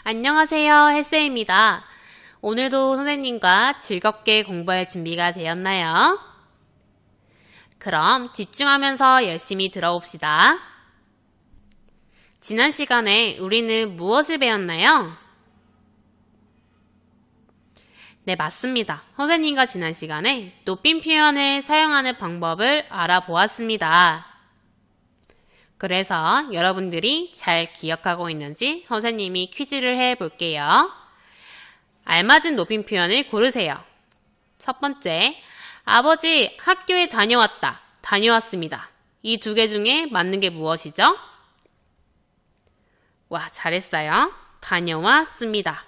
안녕하세요, 헬쌤입니다. 오늘도 선생님과 즐겁게 공부할 준비가 되었나요? 그럼 집중하면서 열심히 들어봅시다. 지난 시간에 우리는 무엇을 배웠나요? 네, 맞습니다. 선생님과 지난 시간에 높임 표현을 사용하는 방법을 알아보았습니다. 그래서 여러분들이 잘 기억하고 있는지 선생님이 퀴즈를 해볼게요. 알맞은 높임 표현을 고르세요. 첫 번째, 아버지 학교에 다녀왔다, 다녀왔습니다. 이 두 개 중에 맞는 게 무엇이죠? 와, 잘했어요. 다녀왔습니다.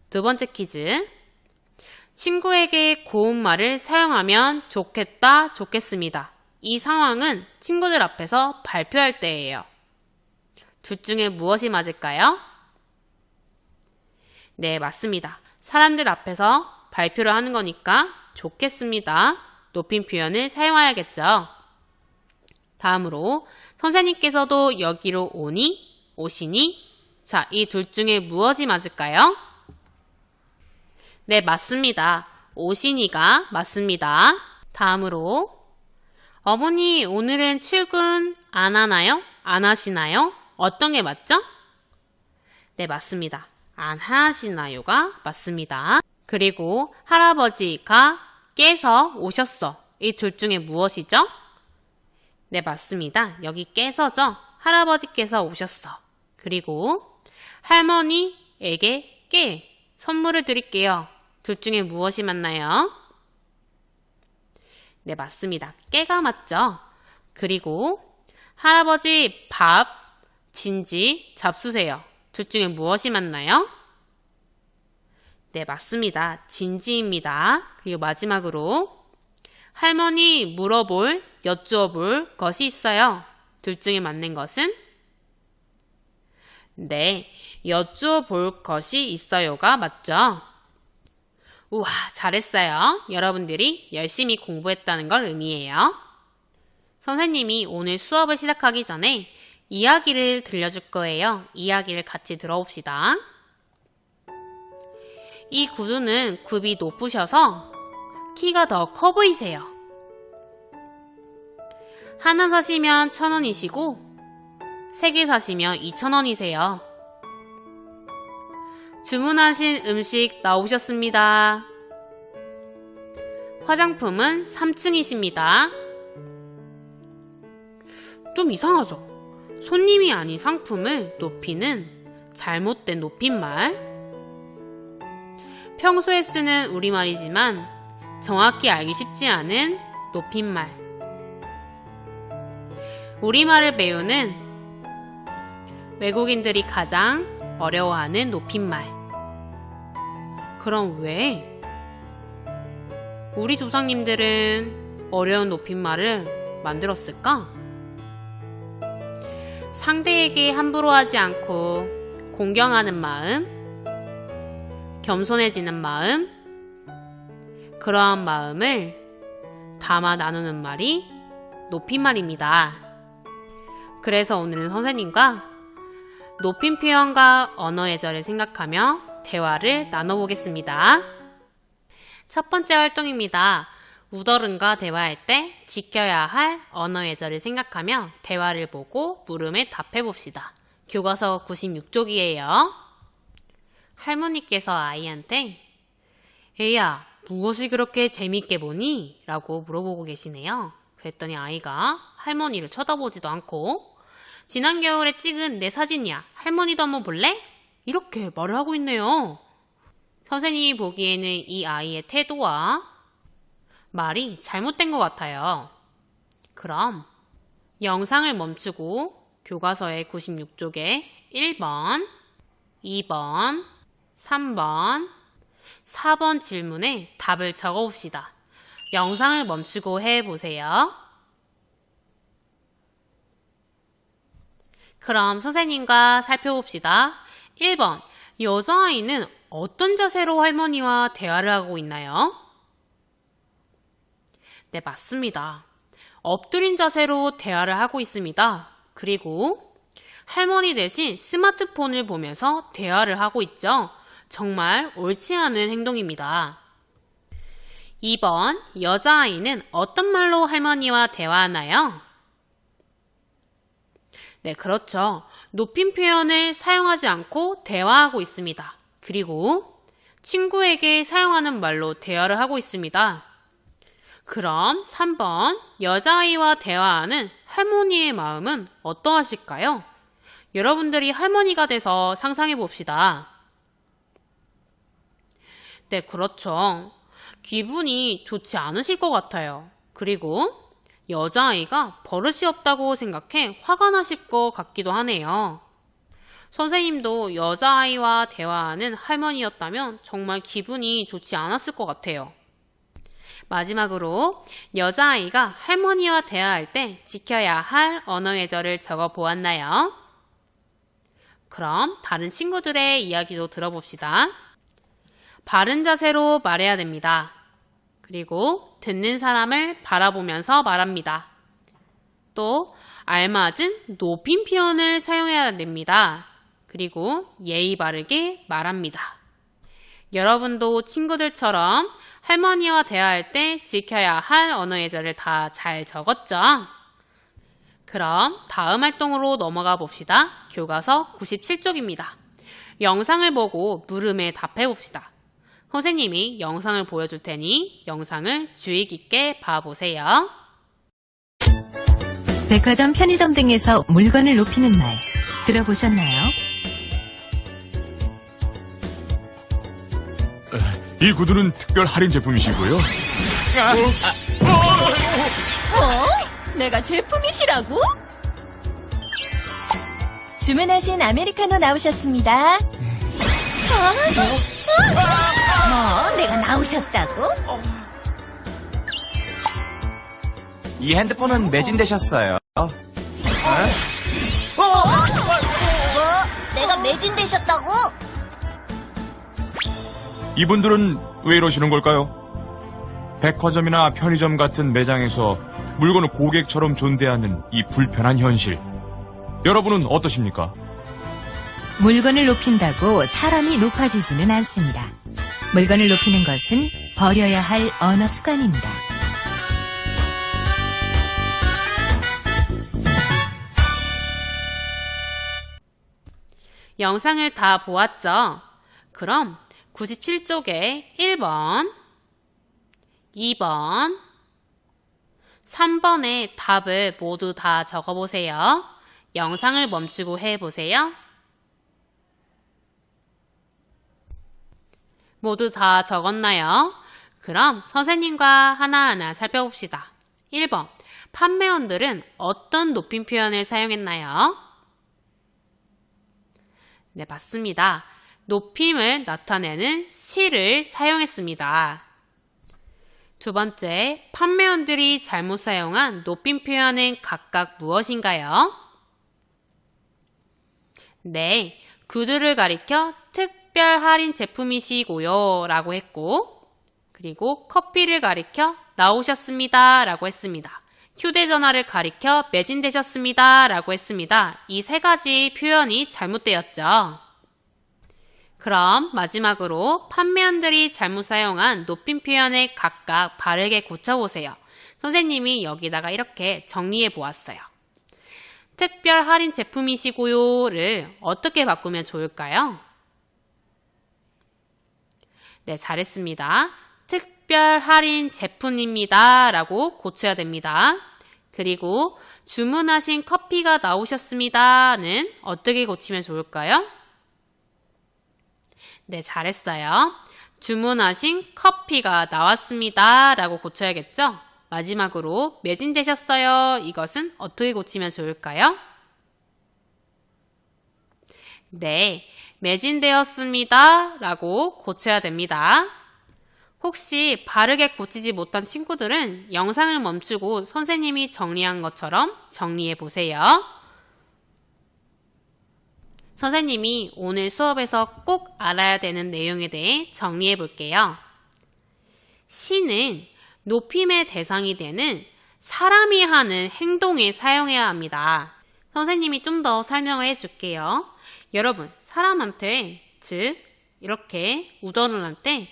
두 번째 퀴즈. 친구에게 고운 말을 사용하면 좋겠다, 좋겠습니다. 이 상황은 친구들 앞에서 발표할 때예요. 둘 중에 무엇이 맞을까요? 네, 맞습니다. 사람들 앞에서 발표를 하는 거니까 좋겠습니다. 높임 표현을 사용해야겠죠. 다음으로 선생님께서도 여기로 오니, 오시니? 자, 이 둘 중에 무엇이 맞을까요? 네, 맞습니다. 오시니가 맞습니다. 다음으로 어머니, 오늘은 출근 안 하나요? 안 하시나요? 어떤 게 맞죠? 네, 맞습니다. 안 하시나요가 맞습니다. 그리고 할아버지가 깨서 오셨어. 이 둘 중에 무엇이죠? 네, 맞습니다. 여기 깨서죠. 할아버지께서 오셨어. 그리고 할머니에게 깨 선물을 드릴게요. 둘 중에 무엇이 맞나요? 네, 맞습니다. 깨가 맞죠? 그리고 할아버지 밥, 진지, 잡수세요. 둘 중에 무엇이 맞나요? 네, 맞습니다. 진지입니다. 그리고 마지막으로 할머니 물어볼, 여쭈어볼 것이 있어요. 둘 중에 맞는 것은? 네, 여쭈어볼 것이 있어요가 맞죠? 우와, 잘했어요. 여러분들이 열심히 공부했다는 걸 의미해요. 선생님이 오늘 수업을 시작하기 전에 이야기를 들려줄 거예요. 이야기를 같이 들어봅시다. 이 구두는 굽이 높으셔서 키가 더 커 보이세요. 하나 사시면 1,000원이시고 3개 사시면 2,000원이세요. 주문하신 음식 나오셨습니다. 화장품은 3층이십니다. 좀 이상하죠? 손님이 아닌 상품을 높이는 잘못된 높임말. 평소에 쓰는 우리말이지만 정확히 알기 쉽지 않은 높임말. 우리말을 배우는 외국인들이 가장 어려워하는 높임말. 그럼 왜 우리 조상님들은 어려운 높임말을 만들었을까? 상대에게 함부로 하지 않고 공경하는 마음, 겸손해지는 마음, 그러한 마음을 담아 나누는 말이 높임말입니다. 그래서 오늘은 선생님과 높임 표현과 언어 예절을 생각하며 대화를 나눠보겠습니다. 첫 번째 활동입니다. 우더른과 대화할 때 지켜야 할 언어 예절을 생각하며 대화를 보고 물음에 답해봅시다. 교과서 96쪽이에요. 할머니께서 아이한테 애야, 무엇을 그렇게 재밌게 보니? 라고 물어보고 계시네요. 그랬더니 아이가 할머니를 쳐다보지도 않고 지난 겨울에 찍은 내 사진이야. 할머니도 한번 볼래? 이렇게 말을 하고 있네요. 선생님이 보기에는 이 아이의 태도와 말이 잘못된 것 같아요. 그럼 영상을 멈추고 교과서의 96쪽에 1번, 2번, 3번, 4번 질문에 답을 적어봅시다. 영상을 멈추고 해보세요. 그럼 선생님과 살펴봅시다. 1번, 여자아이는 어떤 자세로 할머니와 대화를 하고 있나요? 네, 맞습니다. 엎드린 자세로 대화를 하고 있습니다. 그리고 할머니 대신 스마트폰을 보면서 대화를 하고 있죠. 정말 옳지 않은 행동입니다. 2번, 여자아이는 어떤 말로 할머니와 대화하나요? 네, 그렇죠. 높임 표현을 사용하지 않고 대화하고 있습니다. 그리고 친구에게 사용하는 말로 대화를 하고 있습니다. 그럼 3번, 여자아이와 대화하는 할머니의 마음은 어떠하실까요? 여러분들이 할머니가 돼서 상상해 봅시다. 네, 그렇죠. 기분이 좋지 않으실 것 같아요. 그리고 여자아이가 버릇이 없다고 생각해 화가 나실 것 같기도 하네요. 선생님도 여자아이와 대화하는 할머니였다면 정말 기분이 좋지 않았을 것 같아요. 마지막으로 여자아이가 할머니와 대화할 때 지켜야 할 언어 예절을 적어 보았나요? 그럼 다른 친구들의 이야기도 들어봅시다. 바른 자세로 말해야 됩니다. 그리고 듣는 사람을 바라보면서 말합니다. 또 알맞은 높임 표현을 사용해야 됩니다. 그리고 예의 바르게 말합니다. 여러분도 친구들처럼 할머니와 대화할 때 지켜야 할 언어 예절을 다 잘 적었죠? 그럼 다음 활동으로 넘어가 봅시다. 교과서 97쪽입니다. 영상을 보고 물음에 답해 봅시다. 선생님이 영상을 보여줄 테니 영상을 주의 깊게 봐보세요. 백화점, 편의점 등에서 물건을 높이는 말 들어보셨나요? 이 구두는 특별 할인 제품이시고요. 내가 제품이시라고? 주문하신 아메리카노 나오셨습니다. 내가 나오셨다고? 이 핸드폰은 매진되셨어요. 내가 매진되셨다고? 이분들은 왜 이러시는 걸까요? 백화점이나 편의점 같은 매장에서 물건을 고객처럼 존대하는 이 불편한 현실. 여러분은 어떠십니까? 물건을 높인다고 사람이 높아지지는 않습니다. 물건을 높이는 것은 버려야 할 언어 습관입니다. 영상을 다 보았죠? 그럼 97쪽에 1번, 2번, 3번의 답을 모두 다 적어보세요. 영상을 멈추고 해보세요. 모두 다 적었나요? 그럼 선생님과 하나하나 살펴봅시다. 1번, 판매원들은 어떤 높임 표현을 사용했나요? 네, 맞습니다. 높임을 나타내는 시를 사용했습니다. 두 번째, 판매원들이 잘못 사용한 높임 표현은 각각 무엇인가요? 네, 구두를 가리켜 특별 할인 제품이시고요 라고 했고, 그리고 커피를 가리켜 나오셨습니다 라고 했습니다. 휴대전화를 가리켜 매진되셨습니다 라고 했습니다. 이 세 가지 표현이 잘못되었죠. 그럼 마지막으로 판매원들이 잘못 사용한 높임 표현을 각각 바르게 고쳐보세요. 선생님이 여기다가 이렇게 정리해 보았어요. 특별 할인 제품이시고요를 어떻게 바꾸면 좋을까요? 네, 잘했습니다. 특별 할인 제품입니다 라고 고쳐야 됩니다. 그리고 주문하신 커피가 나오셨습니다는 어떻게 고치면 좋을까요? 네, 잘했어요. 주문하신 커피가 나왔습니다 라고 고쳐야겠죠? 마지막으로 매진되셨어요. 이것은 어떻게 고치면 좋을까요? 네, 매진되었습니다 라고 고쳐야 됩니다. 혹시 바르게 고치지 못한 친구들은 영상을 멈추고 선생님이 정리한 것처럼 정리해 보세요. 선생님이 오늘 수업에서 꼭 알아야 되는 내용에 대해 정리해 볼게요. 시는 높임의 대상이 되는 사람이 하는 행동에 사용해야 합니다. 선생님이 좀 더 설명을 해줄게요. 여러분, 사람한테, 즉 이렇게 우전을 할 때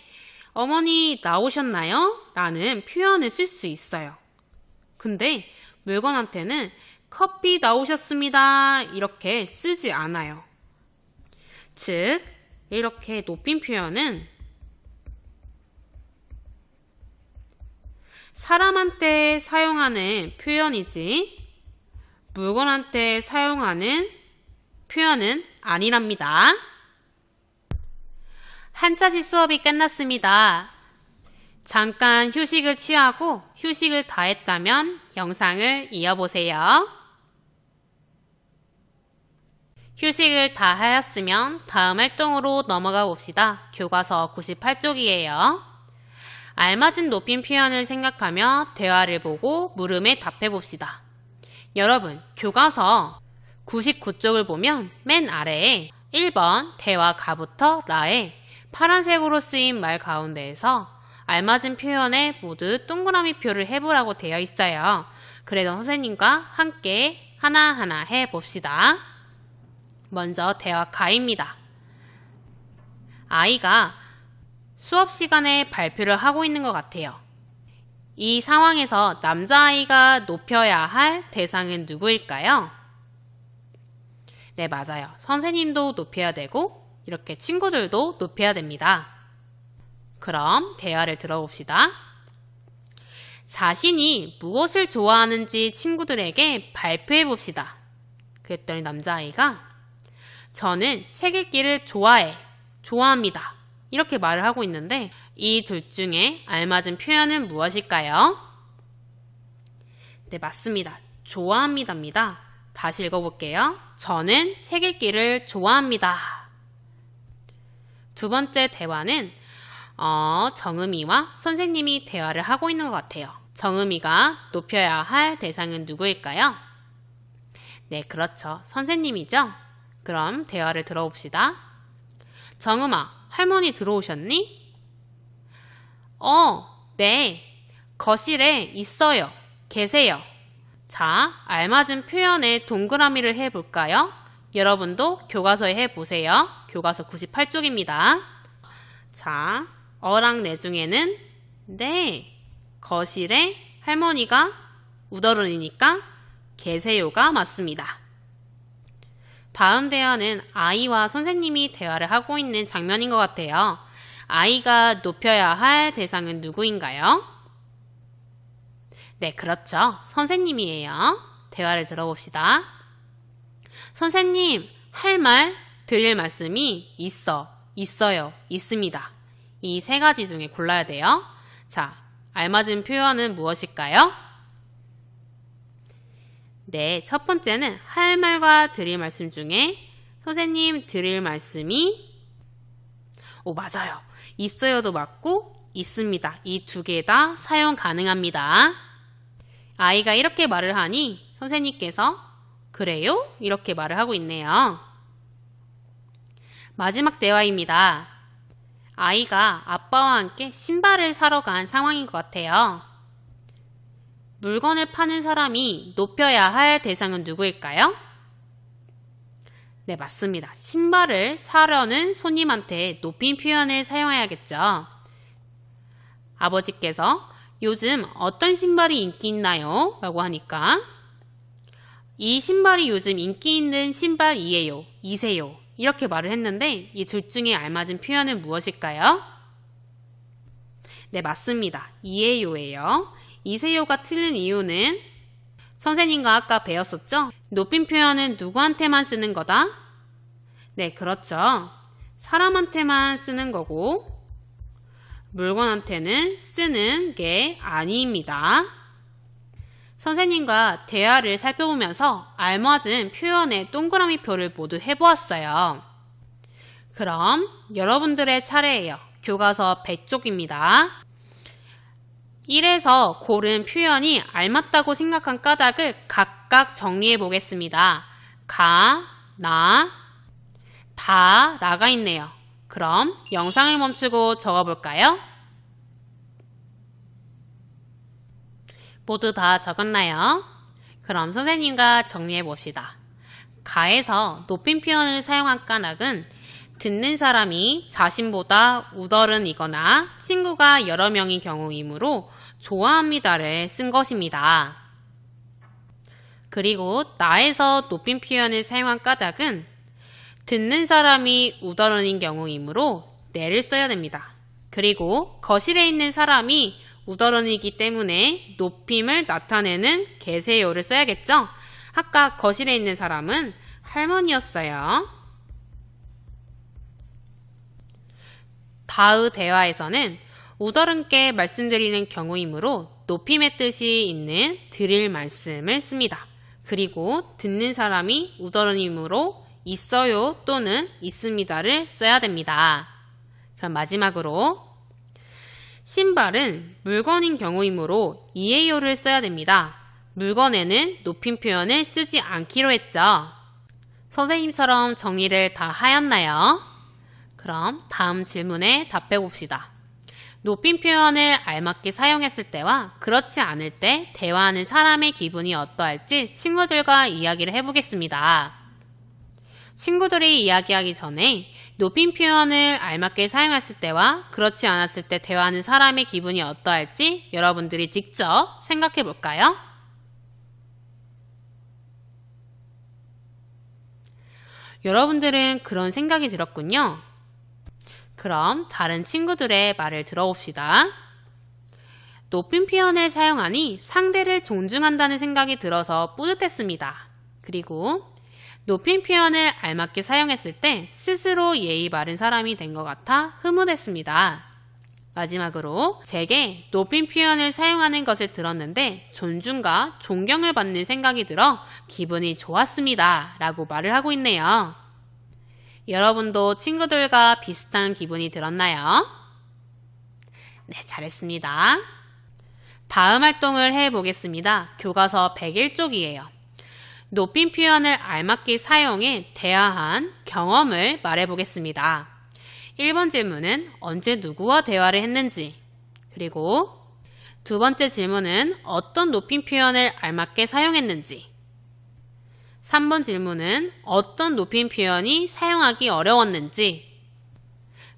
어머니 나오셨나요? 라는 표현을 쓸 수 있어요. 근데 물건한테는 커피 나오셨습니다. 이렇게 쓰지 않아요. 즉, 이렇게 높임 표현은 사람한테 사용하는 표현이지 물건한테 사용하는 표현은 아니랍니다. 한차시 수업이 끝났습니다. 잠깐 휴식을 취하고 휴식을 다 했다면 영상을 이어보세요. 휴식을 다 하였으면 다음 활동으로 넘어가 봅시다. 교과서 98쪽이에요. 알맞은 높임 표현을 생각하며 대화를 보고 물음에 답해 봅시다. 여러분, 교과서 99쪽을 보면 맨 아래에 1번 대화 가부터 라에 파란색으로 쓰인 말 가운데에서 알맞은 표현에 모두 동그라미 표를 해보라고 되어 있어요. 그래서 선생님과 함께 하나하나 해봅시다. 먼저 대화 가입니다. 아이가 수업 시간에 발표를 하고 있는 것 같아요. 이 상황에서 남자아이가 높여야 할 대상은 누구일까요? 네, 맞아요. 선생님도 높여야 되고 이렇게 친구들도 높여야 됩니다. 그럼 대화를 들어봅시다. 자신이 무엇을 좋아하는지 친구들에게 발표해 봅시다. 그랬더니 남자아이가 저는 책 읽기를 좋아합니다. 이렇게 말을 하고 있는데 이 둘 중에 알맞은 표현은 무엇일까요? 네, 맞습니다. 좋아합니다입니다. 다시 읽어볼게요. 저는 책 읽기를 좋아합니다. 두 번째 대화는 정음이와 선생님이 대화를 하고 있는 것 같아요. 정음이가 높여야 할 대상은 누구일까요? 네, 그렇죠. 선생님이죠. 그럼 대화를 들어봅시다. 정음아, 할머니 들어오셨니? 네. 거실에 있어요. 계세요. 자, 알맞은 표현에 동그라미를 해볼까요? 여러분도 교과서에 해보세요. 교과서 98쪽입니다. 자, 어랑 내 중에는 네, 거실에 할머니가 우더른이니까 계세요가 맞습니다. 다음 대화는 아이와 선생님이 대화를 하고 있는 장면인 것 같아요. 아이가 높여야 할 대상은 누구인가요? 네, 그렇죠. 선생님이에요. 대화를 들어봅시다. 선생님, 드릴 말씀이 있어요, 있습니다. 이 세 가지 중에 골라야 돼요. 자, 알맞은 표현은 무엇일까요? 네, 첫 번째는 할 말과 드릴 말씀 중에 선생님 드릴 말씀이 맞아요. 있어요도 맞고 있습니다. 이 두 개 다 사용 가능합니다. 아이가 이렇게 말을 하니 선생님께서 그래요? 이렇게 말을 하고 있네요. 마지막 대화입니다. 아이가 아빠와 함께 신발을 사러 간 상황인 것 같아요. 물건을 파는 사람이 높여야 할 대상은 누구일까요? 네, 맞습니다. 신발을 사려는 손님한테 높임 표현을 사용해야겠죠. 아버지께서 요즘 어떤 신발이 인기 있나요? 라고 하니까 이 신발이 요즘 인기 있는 신발이에요. 이세요. 이렇게 말을 했는데 이 둘 중에 알맞은 표현은 무엇일까요? 네, 맞습니다. 이에요예요. 이세요가 틀린 이유는 선생님과 아까 배웠었죠? 높임 표현은 누구한테만 쓰는 거다? 네, 그렇죠. 사람한테만 쓰는 거고 물건한테는 쓰는 게 아닙니다. 선생님과 대화를 살펴보면서 알맞은 표현의 동그라미 표를 모두 해보았어요. 그럼 여러분들의 차례예요. 교과서 100쪽입니다. 1에서 고른 표현이 알맞다고 생각한 까닭을 각각 정리해 보겠습니다. 라가 있네요. 그럼 영상을 멈추고 적어볼까요? 모두 다 적었나요? 그럼 선생님과 정리해 봅시다. 가에서 높임 표현을 사용한 까닭은 듣는 사람이 자신보다 우더른이거나 친구가 여러 명인 경우이므로 좋아합니다를 쓴 것입니다. 그리고 나에서 높임 표현을 사용한 까닭은 듣는 사람이 우더른인 경우이므로 내를 써야 됩니다. 그리고 거실에 있는 사람이 우더른이기 때문에 높임을 나타내는 계세요를 써야겠죠? 아까 거실에 있는 사람은 할머니였어요. 다의 대화에서는 우더른께 말씀드리는 경우이므로 높임의 뜻이 있는 드릴 말씀을 씁니다. 그리고 듣는 사람이 우더른이므로 있어요 또는 있습니다를 써야 됩니다. 그럼 마지막으로 신발은 물건인 경우이므로 이에요를 써야 됩니다. 물건에는 높임 표현을 쓰지 않기로 했죠. 선생님처럼 정리를 다 하였나요? 그럼 다음 질문에 답해 봅시다. 높임 표현을 알맞게 사용했을 때와 그렇지 않을 때 대화하는 사람의 기분이 어떠할지 친구들과 이야기를 해보겠습니다. 친구들이 이야기하기 전에 높임 표현을 알맞게 사용했을 때와 그렇지 않았을 때 대화하는 사람의 기분이 어떠할지 여러분들이 직접 생각해 볼까요? 여러분들은 그런 생각이 들었군요. 그럼 다른 친구들의 말을 들어봅시다. 높임 표현을 사용하니 상대를 존중한다는 생각이 들어서 뿌듯했습니다. 그리고 높임 표현을 알맞게 사용했을 때 스스로 예의 바른 사람이 된 것 같아 흐뭇했습니다. 마지막으로 제게 높임 표현을 사용하는 것을 들었는데 존중과 존경을 받는 생각이 들어 기분이 좋았습니다. 라고 말을 하고 있네요. 여러분도 친구들과 비슷한 기분이 들었나요? 네, 잘했습니다. 다음 활동을 해보겠습니다. 교과서 101쪽이에요. 높임 표현을 알맞게 사용해 대화한 경험을 말해보겠습니다. 1번 질문은 언제 누구와 대화를 했는지, 그리고 두 번째 질문은 어떤 높임 표현을 알맞게 사용했는지, 3번 질문은 어떤 높임 표현이 사용하기 어려웠는지,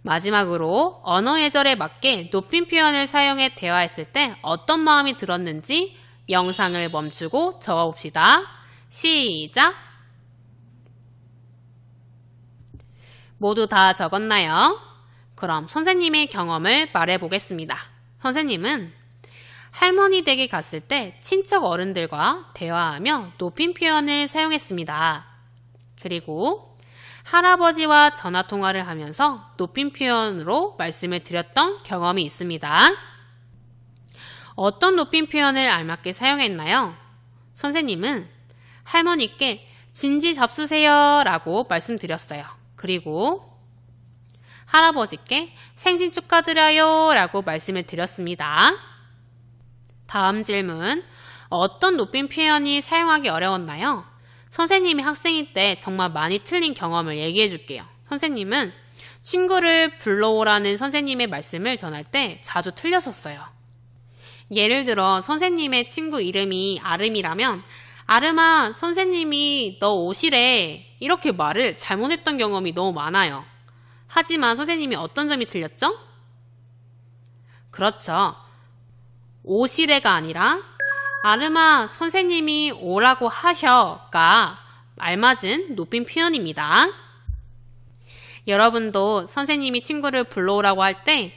마지막으로 언어 예절에 맞게 높임 표현을 사용해 대화했을 때 어떤 마음이 들었는지 영상을 멈추고 적어봅시다. 시작! 모두 다 적었나요? 그럼 선생님의 경험을 말해보겠습니다. 선생님은 할머니 댁에 갔을 때 친척 어른들과 대화하며 높임 표현을 사용했습니다. 그리고 할아버지와 전화통화를 하면서 높임 표현으로 말씀을 드렸던 경험이 있습니다. 어떤 높임 표현을 알맞게 사용했나요? 선생님은 할머니께 진지 잡수세요 라고 말씀드렸어요. 그리고 할아버지께 생신 축하드려요 라고 말씀을 드렸습니다. 다음 질문, 어떤 높임 표현이 사용하기 어려웠나요? 선생님이 학생일 때 정말 많이 틀린 경험을 얘기해 줄게요. 선생님은 친구를 불러오라는 선생님의 말씀을 전할 때 자주 틀렸었어요. 예를 들어 선생님의 친구 이름이 아름이라면 아름아, 선생님이 너 오시래 이렇게 말을 잘못했던 경험이 너무 많아요. 하지만 선생님이 어떤 점이 틀렸죠? 그렇죠. 오시래가 아니라 아름아, 선생님이 오라고 하셔가 알맞은 높임 표현입니다. 여러분도 선생님이 친구를 불러오라고 할 때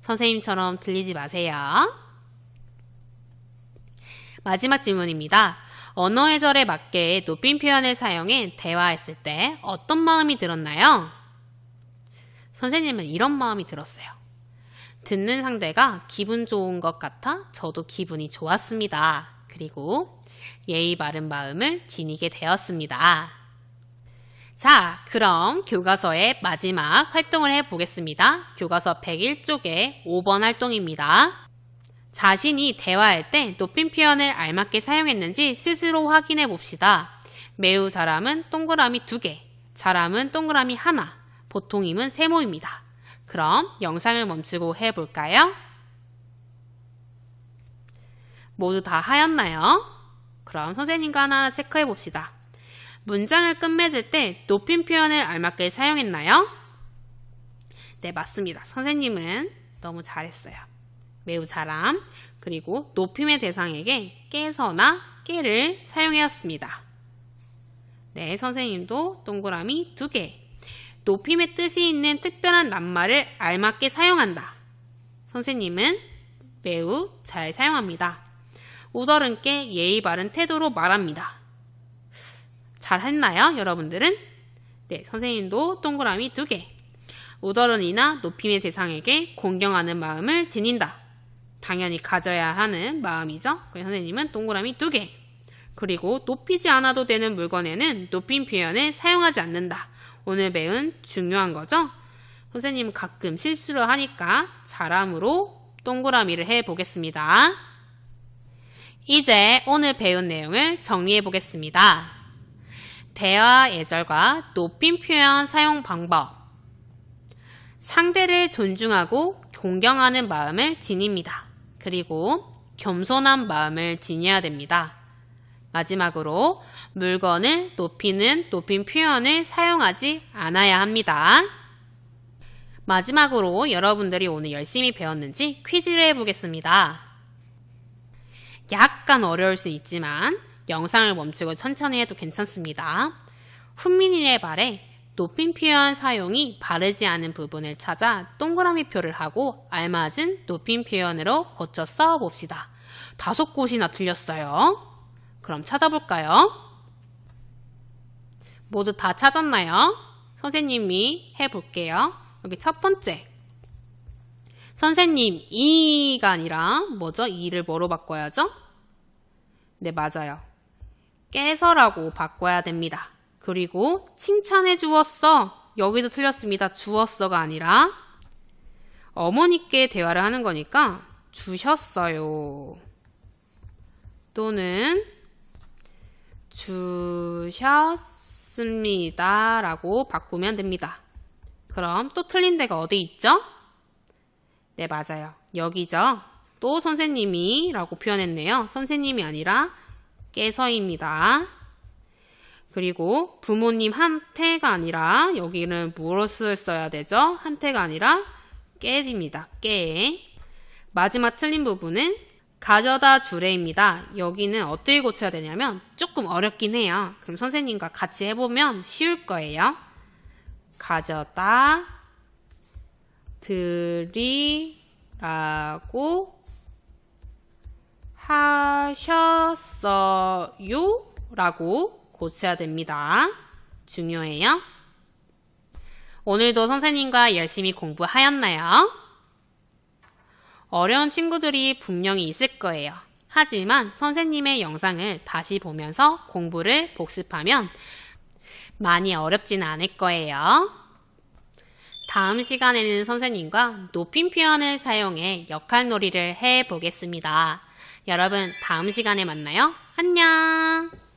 선생님처럼 들리지 마세요. 마지막 질문입니다. 언어 예절에 맞게 높임 표현을 사용해 대화했을 때 어떤 마음이 들었나요? 선생님은 이런 마음이 들었어요. 듣는 상대가 기분 좋은 것 같아 저도 기분이 좋았습니다. 그리고 예의 바른 마음을 지니게 되었습니다. 자, 그럼 교과서의 마지막 활동을 해보겠습니다. 교과서 101쪽의 5번 활동입니다. 자신이 대화할 때 높임 표현을 알맞게 사용했는지 스스로 확인해 봅시다. 매우 사람은 동그라미 2개, 사람은 동그라미 1, 보통임은 세모입니다. 그럼 영상을 멈추고 해볼까요? 모두 다 하였나요? 그럼 선생님과 하나 체크해 봅시다. 문장을 끝맺을 때 높임 표현을 알맞게 사용했나요? 네, 맞습니다. 선생님은 너무 잘했어요. 매우 잘함. 그리고 높임의 대상에게 깨서나 깨를 사용하였습니다. 네, 선생님도 동그라미 2개. 높임의 뜻이 있는 특별한 낱말을 알맞게 사용한다. 선생님은 매우 잘 사용합니다. 우더른께 예의 바른 태도로 말합니다. 잘 했나요, 여러분들은? 네, 선생님도 동그라미 2개. 우더른이나 높임의 대상에게 공경하는 마음을 지닌다. 당연히 가져야 하는 마음이죠. 선생님은 동그라미 2개. 그리고 높이지 않아도 되는 물건에는 높임 표현을 사용하지 않는다. 오늘 배운 중요한 거죠? 선생님은 가끔 실수를 하니까 잘함으로 동그라미를 해보겠습니다. 이제 오늘 배운 내용을 정리해 보겠습니다. 대화 예절과 높임 표현 사용 방법. 상대를 존중하고 존경하는 마음을 지닙니다. 그리고 겸손한 마음을 지녀야 됩니다. 마지막으로 물건을 높이는 높임 표현을 사용하지 않아야 합니다. 마지막으로 여러분들이 오늘 열심히 배웠는지 퀴즈를 해보겠습니다. 약간 어려울 수 있지만 영상을 멈추고 천천히 해도 괜찮습니다. 훈민이의 말에 높임 표현 사용이 바르지 않은 부분을 찾아 동그라미 표를 하고 알맞은 높임 표현으로 고쳐 써봅시다. 5곳이나 틀렸어요. 그럼 찾아볼까요? 모두 다 찾았나요? 선생님이 해볼게요. 여기 첫 번째. 선생님, 이가 아니라 뭐죠? 이를 뭐로 바꿔야죠? 네, 맞아요. 깨서라고 바꿔야 됩니다. 그리고 칭찬해 주었어. 여기도 틀렸습니다. 주었어가 아니라 어머니께 대화를 하는 거니까 주셨어요. 또는 주셨습니다 라고 바꾸면 됩니다. 그럼 또 틀린 데가 어디 있죠? 네, 맞아요. 여기죠. 또 선생님이 라고 표현했네요. 선생님이 아니라 깨서입니다. 그리고 부모님 한테가 아니라 여기는 무엇을 써야 되죠? 한테가 아니라 깨입니다. 깨. 마지막 틀린 부분은 가져다 주래입니다. 여기는 어떻게 고쳐야 되냐면 조금 어렵긴 해요. 그럼 선생님과 같이 해보면 쉬울 거예요. 가져다 드리라고 하셨어요 라고 고쳐야 됩니다. 중요해요. 오늘도 선생님과 열심히 공부하였나요? 어려운 친구들이 분명히 있을 거예요. 하지만 선생님의 영상을 다시 보면서 공부를 복습하면 많이 어렵지는 않을 거예요. 다음 시간에는 선생님과 높임 표현을 사용해 역할놀이를 해보겠습니다. 여러분, 다음 시간에 만나요. 안녕!